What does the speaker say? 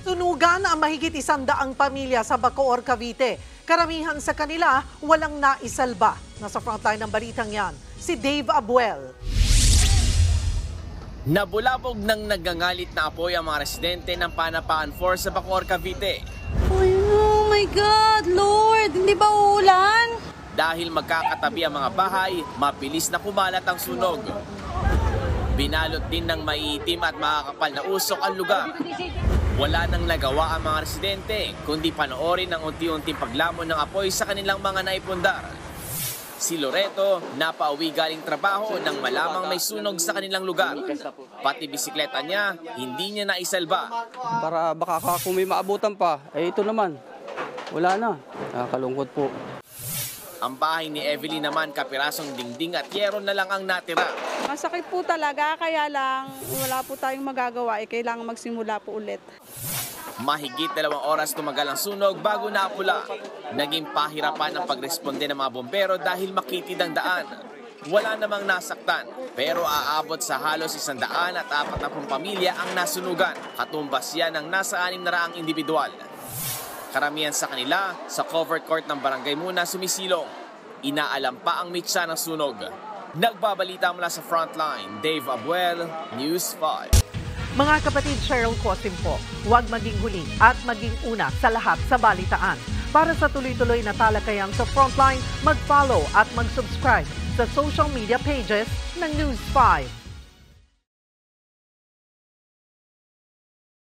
Sunugan ang mahigit 100 pamilya sa Bacoor, Cavite. Karamihan sa kanila walang naisalba. Nasa frontline ng balitang yan, si Dave Abuel. Nabulabog ng nagangalit na apoy ang mga residente ng Panapaan 4 sa Bacoor, Cavite. Oh my God, Lord! Hindi ba uulan? Dahil magkakatabi ang mga bahay, mabilis na kumalat ang sunog. Binalot din ng maiitim at makakapal na usok ang lugar. Wala nang nagawa ang mga residente, kundi panoorin ang unti-unting paglamon ng apoy sa kanilang mga naipundar. Si Loreto, napauwi galing trabaho nang malamang may sunog sa kanilang lugar. Pati bisikleta niya, hindi niya naisalba. Para baka kung may maabutan pa, ito naman, wala na. Nakakalungkot po. Ang bahay ni Evelyn naman, kapirasong dingding at yero na lang ang natira. Masakit po talaga, kaya lang wala po tayong magagawa, kailangan magsimula po ulit. Mahigit 2 oras tumagal ang sunog bago napula. Naging pahirapan ang pagresponde ng mga bombero dahil makitid ang daan. Wala namang nasaktan, pero aabot sa halos 140 pamilya ang nasunugan. Katumbas yan ng nasa 600 individual. Karamihan sa kanila, sa covered court ng barangay muna sumisilong. Inaalam pa ang mitsa ng sunog. Nagbabalita mula sa frontline, Dave Abuel, News 5. Mga kapatid, Cheryl Cosim po, huwag maging huli at maging una sa lahat sa balitaan. Para sa tuloy-tuloy na talakayan sa frontline, mag-follow at mag-subscribe sa social media pages ng News 5.